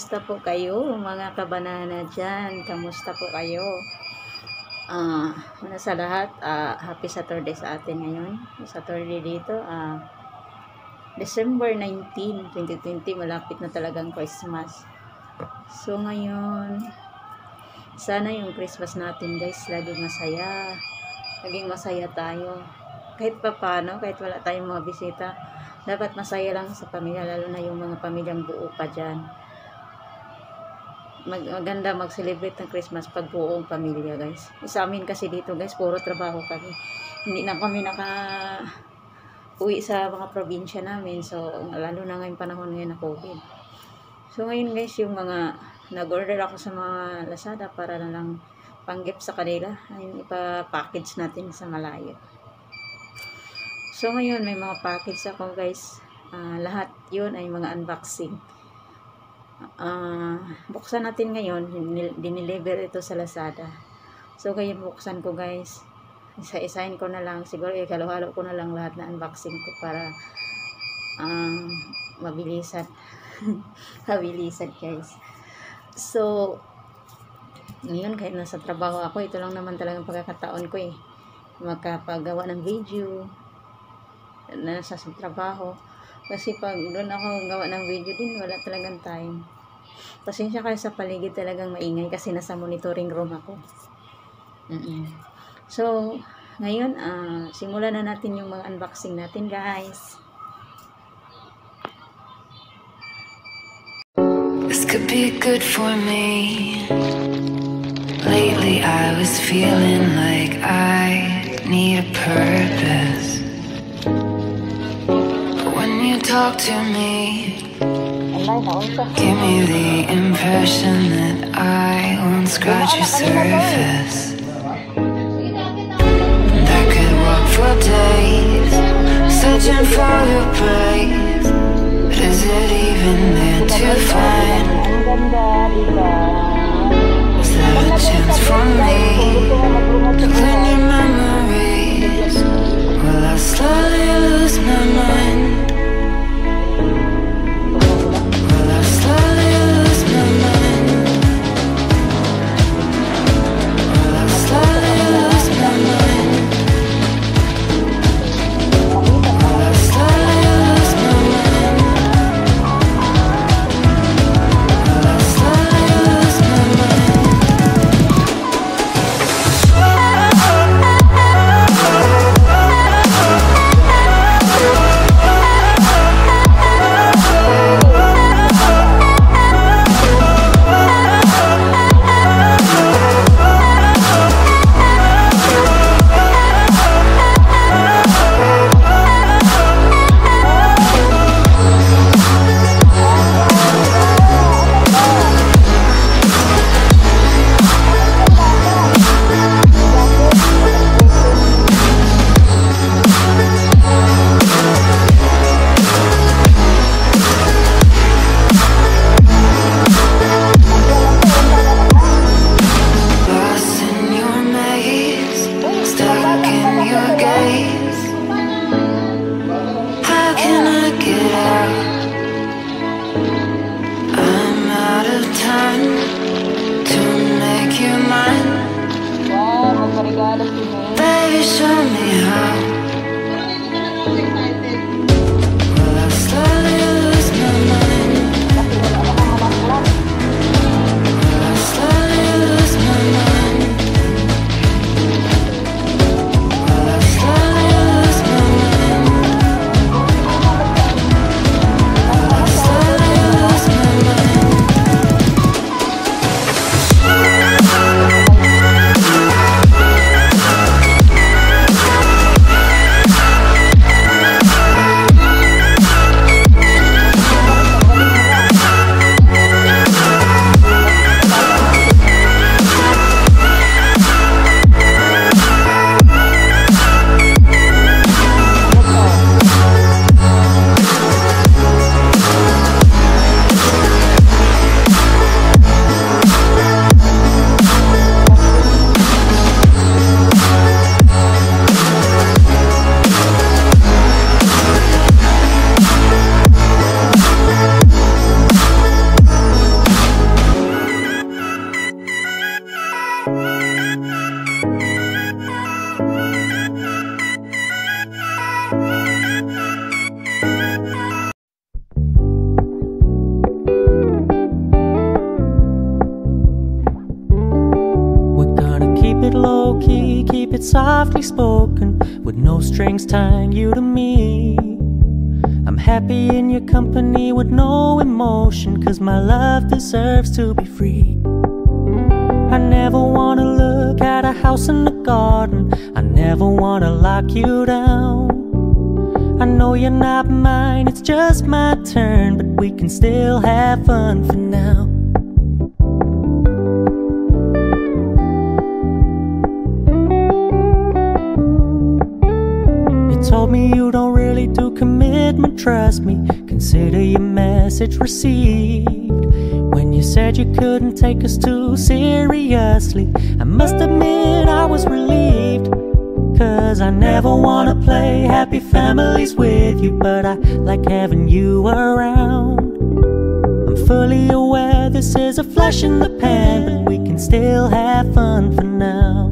Kamusta po kayo mga kabanana dyan? Kamusta po kayo? Una sa lahat, happy Saturday sa atin ngayon. Saturday dito, December 19, 2020, malapit na talagang Christmas. So ngayon, sana yung Christmas natin guys, laging masaya. Laging masaya tayo. Kahit pa paano, kahit wala tayong mga bisita, dapat masaya lang sa pamilya, lalo na yung mga pamilyang buo pa dyan. Maganda mag-celebrate ng Christmas pag buong pamilya guys. Sa amin kasi dito guys, puro trabaho kami. Hindi na kami uwi sa mga probinsya namin. So, lalo na ngayong panahon ngayon na COVID. So, ngayon guys, yung mga nag-order ako sa mga Lazada para na lang pang-gift sa kanila. Ayun, ipa-package natin sa malayo. So, ngayon may mga package ako guys. Lahat yun ay mga unboxing. Buksan natin ngayon, dineliver ito sa Lazada. So ngayon buksan ko guys, isa-isahin ko na lang, siguro ikalo-halo ko na lang lahat na unboxing ko para mabilisan. Mabilisan guys. So ngayon kahit nasa trabaho ako, ito lang naman talagang pagkakataon ko magkapagawa ng video nasa trabaho. Kasi pag doon ako gawa ng video din, wala talagang time. Pasensya kayo sa paligid, talagang maingay kasi nasa monitoring room ako. So, ngayon, simulan na natin yung mga unboxing natin, guys. This could be good for me. Lately I was feeling like I need a purpose. Talk to me, give me the impression that I won't scratch your surface. And I could walk for days, searching for your praise. But is it even there to find? Is there a chance for me to clean your memories? Will I slowly lose my mind? Low-key, keep it softly spoken, with no strings tying you to me. I'm happy in your company with no emotion, 'cause my love deserves to be free. I never wanna look at a house in the garden, I never wanna lock you down. I know you're not mine, it's just my turn, but we can still have fun for now. Told me you don't really do commitment, trust me, consider your message received. When you said you couldn't take us too seriously, I must admit I was relieved. 'Cause I never wanna play happy families with you, but I like having you around. I'm fully aware this is a flash in the pan, but we can still have fun for now.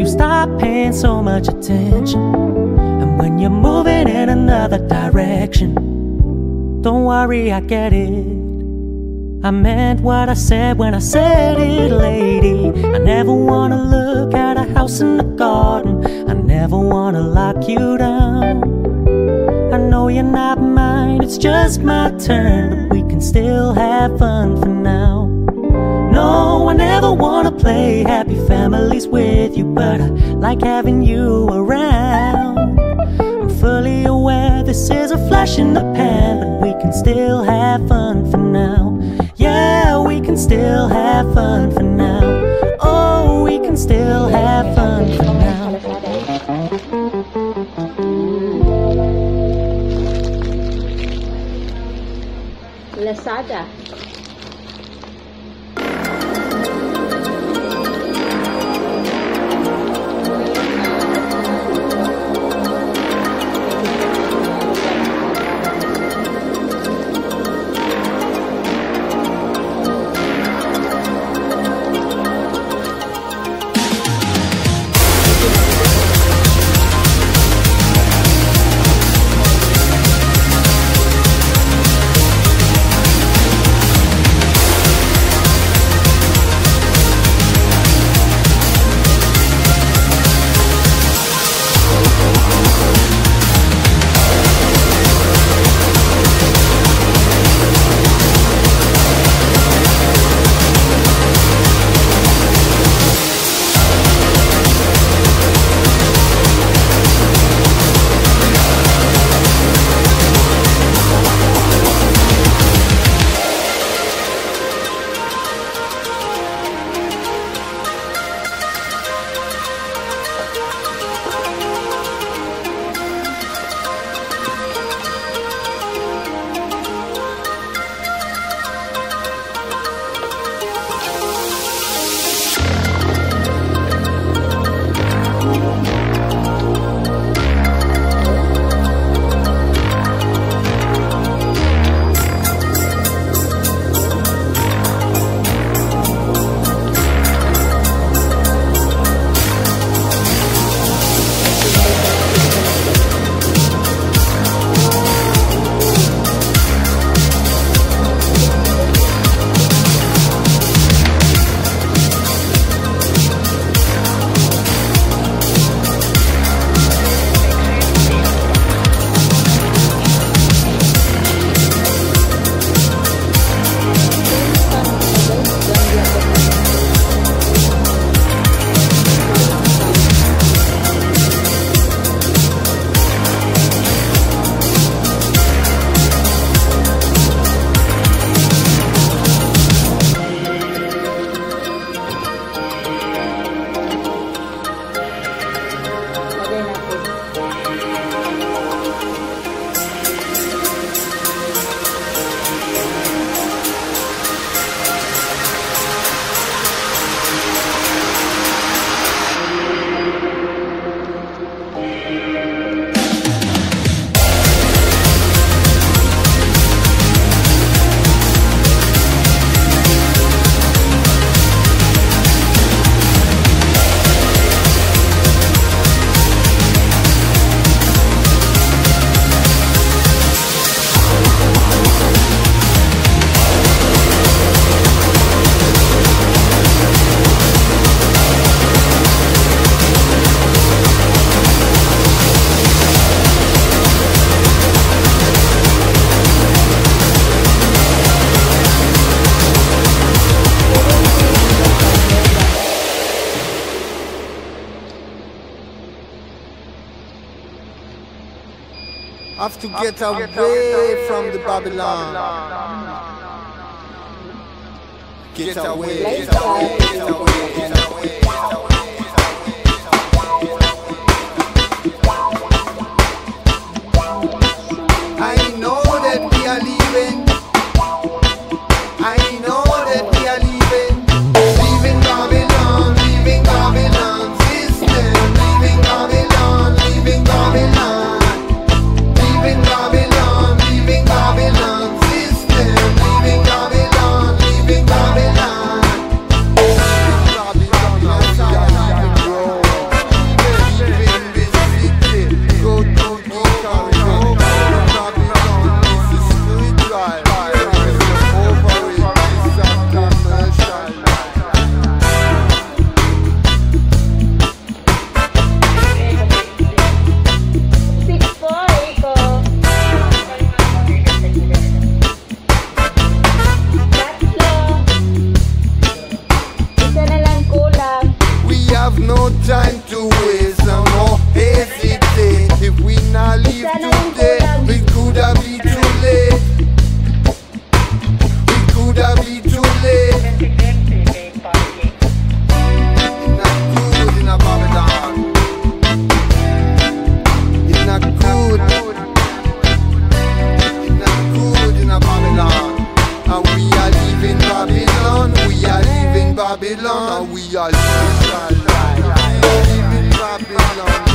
Stop paying so much attention, and when you're moving in another direction, don't worry, I get it. I meant what I said when I said it, lady. I never wanna look at a house in the garden, I never wanna lock you down. I know you're not mine, it's just my turn, but we can still have fun for now. No, I never wanna play happy families with you, but I like having you around. I'm fully aware this is a flash in the pan, but we can still have fun for now. Yeah, we can still have fun for now. Oh, we can still have fun for now. Lazada. have to get away from the Babylon. Get away, get away, get away, get away. I know that we are leaving. I know that we are leaving. Leaving Babylon, leaving Babylon system. Leaving Babylon, leaving Babylon. Leaving Babylon, leaving Babylon system. Leaving Babylon, leaving Babylon. Babylon, yes, I am wrong. Leaving this city, go to the corridor. Babylon is a spiritual. Over it is a commercial. We have no time to waste and no hesitate. If we not leave today, we could have been too late. We could have been too late. It's not good in a Babylon. It's not good. It's not good in a Babylon. And we are leaving Babylon. We are leaving Babylon. And we are leaving Babylon.